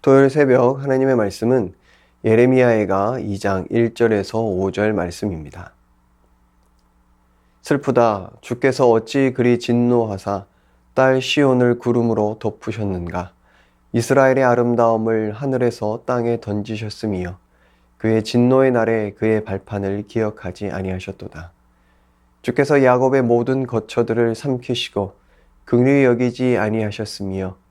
토요일 새벽 하나님의 말씀은 예레미야애가 2장 1절에서 5절 말씀입니다. 슬프다. 주께서 어찌 그리 진노하사 딸 시온을 구름으로 덮으셨는가. 이스라엘의 아름다움을 하늘에서 땅에 던지셨음이여. 그의 진노의 날에 그의 발판을 기억하지 아니하셨도다. 주께서 야곱의 모든 거처들을 삼키시고 긍휼히 여기지 아니하셨으며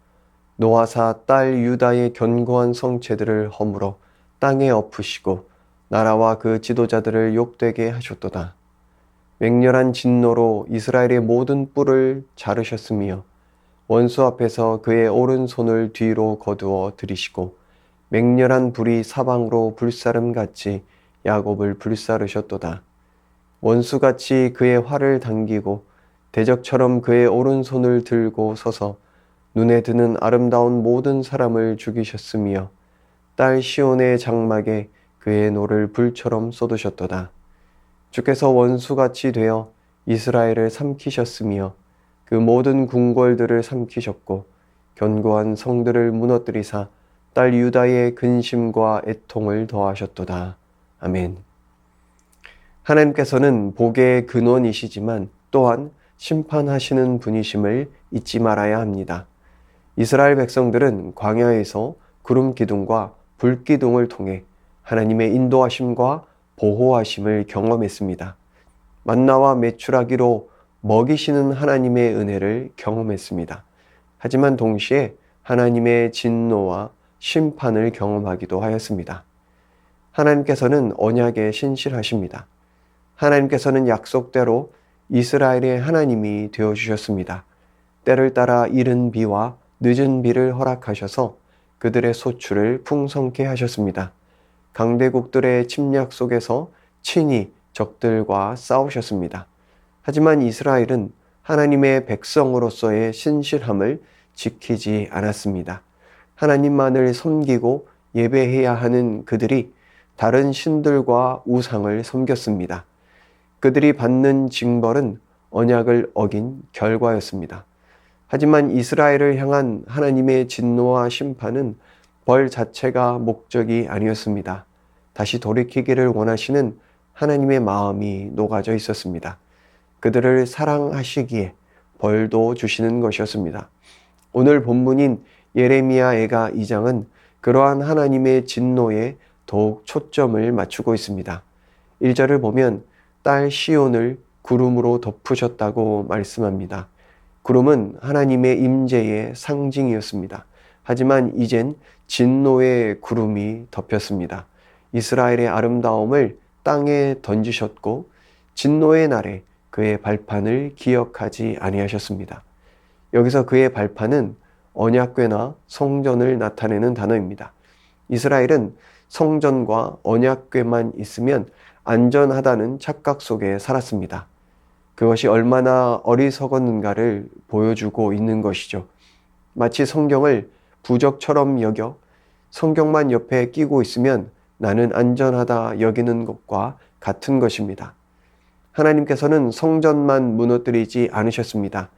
노아사 딸 유다의 견고한 성체들을 허물어 땅에 엎으시고 나라와 그 지도자들을 욕되게 하셨도다. 맹렬한 진노로 이스라엘의 모든 뿔을 자르셨으며 원수 앞에서 그의 오른손을 뒤로 거두어 들이시고 맹렬한 불이 사방으로 불사름같이 야곱을 불사르셨도다. 원수같이 그의 활을 당기고 대적처럼 그의 오른손을 들고 서서 눈에 드는 아름다운 모든 사람을 죽이셨으며 딸 시온의 장막에 그의 노를 불처럼 쏟으셨도다. 주께서 원수같이 되어 이스라엘을 삼키셨으며 그 모든 궁궐들을 삼키셨고 견고한 성들을 무너뜨리사 딸 유다의 근심과 애통을 더하셨도다. 아멘. 하나님께서는 복의 근원이시지만 또한 심판하시는 분이심을 잊지 말아야 합니다. 이스라엘 백성들은 광야에서 구름 기둥과 불 기둥을 통해 하나님의 인도하심과 보호하심을 경험했습니다. 만나와 메추라기로 먹이시는 하나님의 은혜를 경험했습니다. 하지만 동시에 하나님의 진노와 심판을 경험하기도 하였습니다. 하나님께서는 언약에 신실하십니다. 하나님께서는 약속대로 이스라엘의 하나님이 되어주셨습니다. 때를 따라 이른 비와 늦은 비를 허락하셔서 그들의 소출을 풍성케 하셨습니다. 강대국들의 침략 속에서 친히 적들과 싸우셨습니다. 하지만 이스라엘은 하나님의 백성으로서의 신실함을 지키지 않았습니다. 하나님만을 섬기고 예배해야 하는 그들이 다른 신들과 우상을 섬겼습니다. 그들이 받는 징벌은 언약을 어긴 결과였습니다. 하지만 이스라엘을 향한 하나님의 진노와 심판은 벌 자체가 목적이 아니었습니다. 다시 돌이키기를 원하시는 하나님의 마음이 녹아져 있었습니다. 그들을 사랑하시기에 벌도 주시는 것이었습니다. 오늘 본문인 예레미야애가 2장은 그러한 하나님의 진노에 더욱 초점을 맞추고 있습니다. 1절을 보면 딸 시온을 구름으로 덮으셨다고 말씀합니다. 구름은 하나님의 임재의 상징이었습니다. 하지만 이젠 진노의 구름이 덮였습니다. 이스라엘의 아름다움을 땅에 던지셨고 진노의 날에 그의 발판을 기억하지 아니하셨습니다. 여기서 그의 발판은 언약궤나 성전을 나타내는 단어입니다. 이스라엘은 성전과 언약궤만 있으면 안전하다는 착각 속에 살았습니다. 그것이 얼마나 어리석었는가를 보여주고 있는 것이죠. 마치 성경을 부적처럼 여겨 성경만 옆에 끼고 있으면 나는 안전하다 여기는 것과 같은 것입니다. 하나님께서는 성전만 무너뜨리지 않으셨습니다.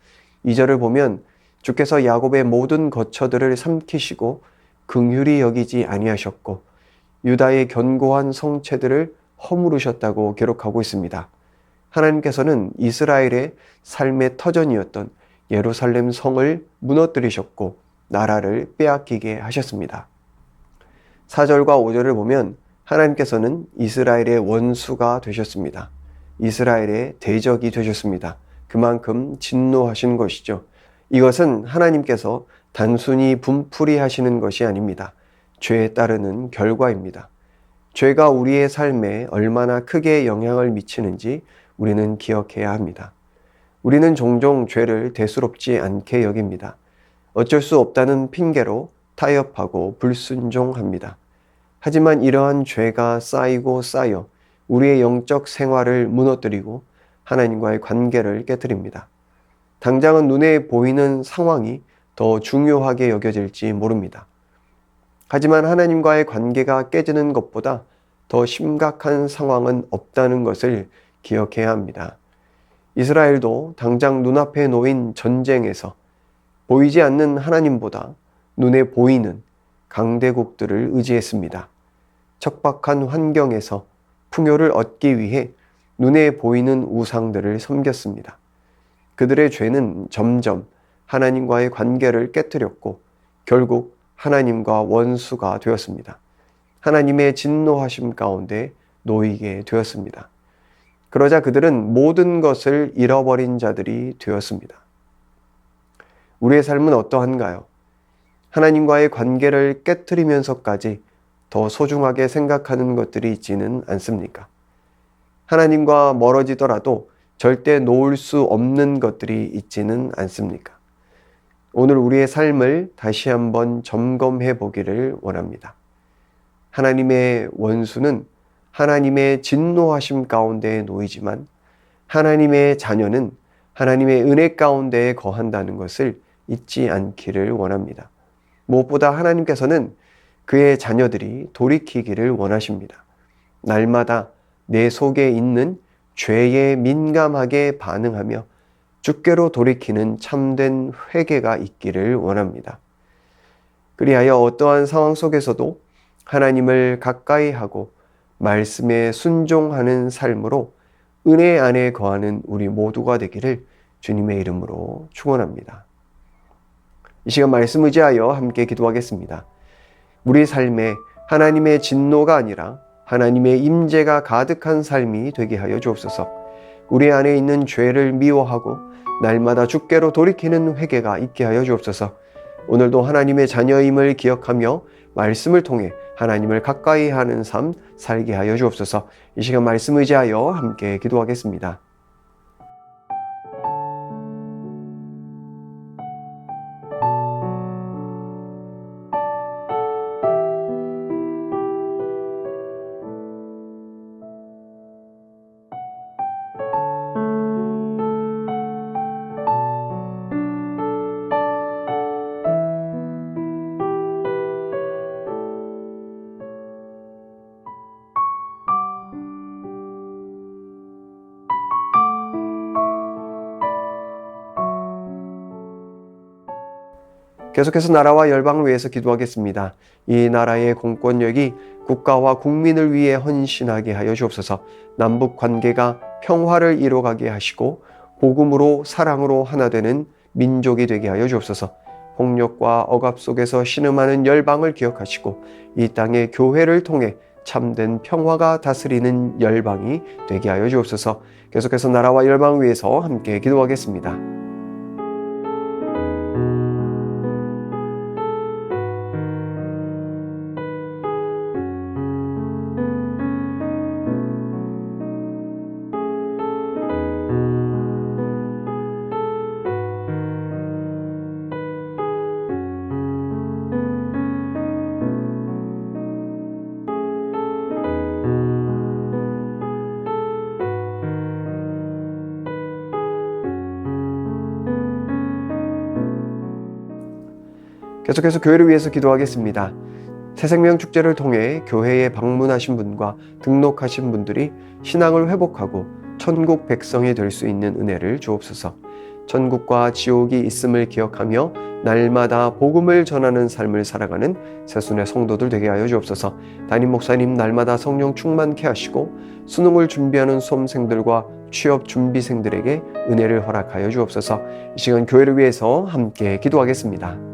2절을 보면 주께서 야곱의 모든 거처들을 삼키시고 긍휼히 여기지 아니하셨고 유다의 견고한 성체들을 허물으셨다고 기록하고 있습니다. 하나님께서는 이스라엘의 삶의 터전이었던 예루살렘 성을 무너뜨리셨고 나라를 빼앗기게 하셨습니다. 4절과 5절을 보면 하나님께서는 이스라엘의 원수가 되셨습니다. 이스라엘의 대적이 되셨습니다. 그만큼 진노하신 것이죠. 이것은 하나님께서 단순히 분풀이 하시는 것이 아닙니다. 죄에 따르는 결과입니다. 죄가 우리의 삶에 얼마나 크게 영향을 미치는지 우리는 기억해야 합니다. 우리는 종종 죄를 대수롭지 않게 여깁니다. 어쩔 수 없다는 핑계로 타협하고 불순종합니다. 하지만 이러한 죄가 쌓이고 쌓여 우리의 영적 생활을 무너뜨리고 하나님과의 관계를 깨뜨립니다. 당장은 눈에 보이는 상황이 더 중요하게 여겨질지 모릅니다. 하지만 하나님과의 관계가 깨지는 것보다 더 심각한 상황은 없다는 것을 기억해야 합니다. 이스라엘도 당장 눈앞에 놓인 전쟁에서 보이지 않는 하나님보다 눈에 보이는 강대국들을 의지했습니다. 척박한 환경에서 풍요를 얻기 위해 눈에 보이는 우상들을 섬겼습니다. 그들의 죄는 점점 하나님과의 관계를 깨뜨렸고 결국 하나님과 원수가 되었습니다. 하나님의 진노하심 가운데 놓이게 되었습니다. 그러자 그들은 모든 것을 잃어버린 자들이 되었습니다. 우리의 삶은 어떠한가요? 하나님과의 관계를 깨뜨리면서까지 더 소중하게 생각하는 것들이 있지는 않습니까? 하나님과 멀어지더라도 절대 놓을 수 없는 것들이 있지는 않습니까? 오늘 우리의 삶을 다시 한번 점검해 보기를 원합니다. 하나님의 원수는 하나님의 진노하심 가운데에 놓이지만 하나님의 자녀는 하나님의 은혜 가운데에 거한다는 것을 잊지 않기를 원합니다. 무엇보다 하나님께서는 그의 자녀들이 돌이키기를 원하십니다. 날마다 내 속에 있는 죄에 민감하게 반응하며 주께로 돌이키는 참된 회개가 있기를 원합니다. 그리하여 어떠한 상황 속에서도 하나님을 가까이 하고 말씀에 순종하는 삶으로 은혜 안에 거하는 우리 모두가 되기를 주님의 이름으로 축원합니다. 이 시간 말씀 의지하여 함께 기도하겠습니다. 우리 삶에 하나님의 진노가 아니라 하나님의 임재가 가득한 삶이 되게 하여 주옵소서. 우리 안에 있는 죄를 미워하고 날마다 주께로 돌이키는 회개가 있게 하여 주옵소서. 오늘도 하나님의 자녀임을 기억하며 말씀을 통해 하나님을 가까이 하는 삶 살게 하여 주옵소서. 이 시간 말씀 의지하여 함께 기도하겠습니다. 계속해서 나라와 열방을 위해서 기도하겠습니다. 이 나라의 공권력이 국가와 국민을 위해 헌신하게 하여 주옵소서. 남북 관계가 평화를 이루어가게 하시고 복음으로 사랑으로 하나 되는 민족이 되게 하여 주옵소서. 폭력과 억압 속에서 신음하는 열방을 기억하시고 이 땅의 교회를 통해 참된 평화가 다스리는 열방이 되게 하여 주옵소서. 계속해서 나라와 열방을 위해서 함께 기도하겠습니다. 계속해서 교회를 위해서 기도하겠습니다. 새생명 축제를 통해 교회에 방문하신 분과 등록하신 분들이 신앙을 회복하고 천국 백성이 될 수 있는 은혜를 주옵소서. 천국과 지옥이 있음을 기억하며 날마다 복음을 전하는 삶을 살아가는 새순의 성도들 되게 하여 주옵소서. 담임 목사님 날마다 성령 충만케 하시고 수능을 준비하는 수험생들과 취업 준비생들에게 은혜를 허락하여 주옵소서. 이 시간 교회를 위해서 함께 기도하겠습니다.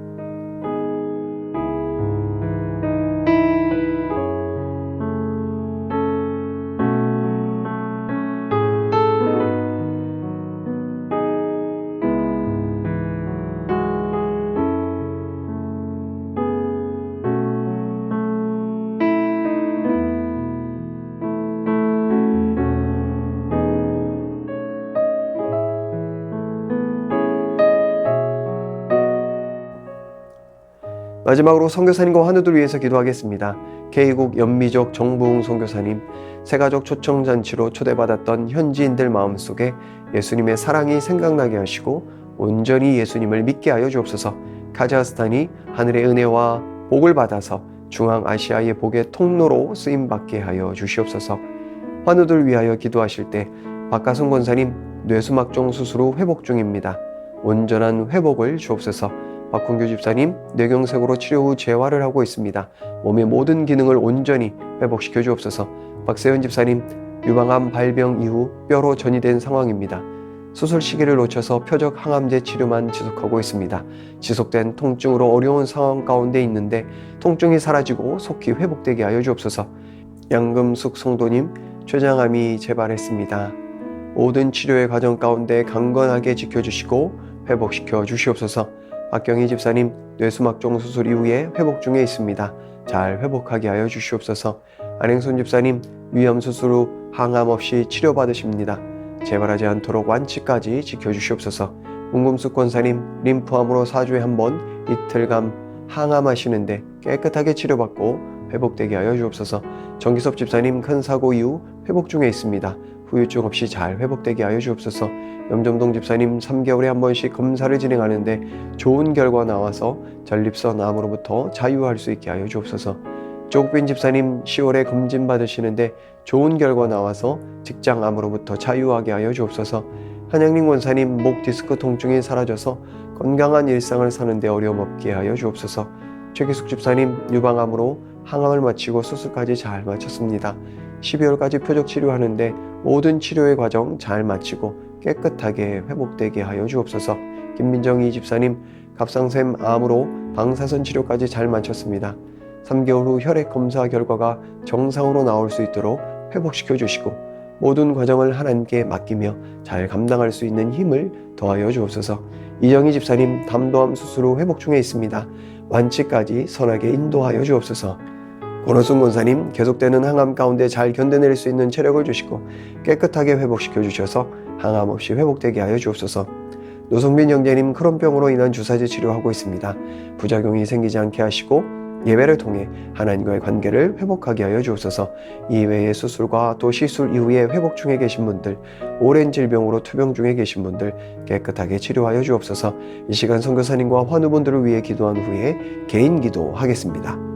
마지막으로 선교사님과 환우들 위해서 기도하겠습니다. K국 연미족 정부웅 선교사님, 새가족 초청잔치로 초대받았던 현지인들 마음속에 예수님의 사랑이 생각나게 하시고 온전히 예수님을 믿게 하여 주옵소서. 카자흐스탄이 하늘의 은혜와 복을 받아서 중앙아시아의 복의 통로로 쓰임받게 하여 주시옵소서. 환우들 위하여 기도하실 때 박가성 권사님 뇌수막종 수술 후 회복 중입니다. 온전한 회복을 주옵소서. 박훈규 집사님 뇌경색으로 치료 후 재활을 하고 있습니다. 몸의 모든 기능을 온전히 회복시켜 주옵소서. 박세현 집사님 유방암 발병 이후 뼈로 전이된 상황입니다. 수술 시기를 놓쳐서 표적 항암제 치료만 지속하고 있습니다. 지속된 통증으로 어려운 상황 가운데 있는데 통증이 사라지고 속히 회복되게 하여 주옵소서. 양금숙 성도님 췌장암이 재발했습니다. 모든 치료의 과정 가운데 강건하게 지켜주시고 회복시켜 주시옵소서. 박경희 집사님 뇌수막종 수술 이후에 회복 중에 있습니다. 잘 회복하게 하여 주시옵소서. 안행손 집사님 위암 수술 후 항암 없이 치료받으십니다. 재발하지 않도록 완치까지 지켜주시옵소서. 문금숙 권사님 림프암으로 4주에 한 번 이틀간 항암하시는데 깨끗하게 치료받고 회복되게 하여 주옵소서. 정기섭 집사님 큰 사고 이후 회복 중에 있습니다. 후유증 없이 잘 회복되게 하여 주옵소서. 염점동 집사님 3개월에 한 번씩 검사를 진행하는데 좋은 결과 나와서 전립선 암으로부터 자유할 수 있게 하여 주옵소서. 조국빈 집사님 10월에 검진 받으시는데 좋은 결과 나와서 직장암으로부터 자유하게 하여 주옵소서. 한양림 권사님 목 디스크 통증이 사라져서 건강한 일상을 사는데 어려움 없게 하여 주옵소서. 최기숙 집사님 유방암으로 항암을 마치고 수술까지 잘 마쳤습니다. 12월까지 표적 치료하는데 모든 치료의 과정 잘 마치고 깨끗하게 회복되게 하여 주옵소서. 김민정희 집사님 갑상샘 암으로 방사선 치료까지 잘 마쳤습니다. 3개월 후 혈액 검사 결과가 정상으로 나올 수 있도록 회복시켜 주시고 모든 과정을 하나님께 맡기며 잘 감당할 수 있는 힘을 더하여 주옵소서. 이정희 집사님 담도암 수술 후 회복 중에 있습니다. 완치까지 선하게 인도하여 주옵소서. 권호순 권사님 계속되는 항암 가운데 잘 견뎌낼 수 있는 체력을 주시고 깨끗하게 회복시켜 주셔서 항암 없이 회복되게 하여 주옵소서. 노성빈 형제님 크론병으로 인한 주사제 치료하고 있습니다. 부작용이 생기지 않게 하시고 예배를 통해 하나님과의 관계를 회복하게 하여 주옵소서. 이외의 수술과 또 시술 이후에 회복 중에 계신 분들, 오랜 질병으로 투병 중에 계신 분들 깨끗하게 치료하여 주옵소서. 이 시간 선교사님과 환우분들을 위해 기도한 후에 개인 기도하겠습니다.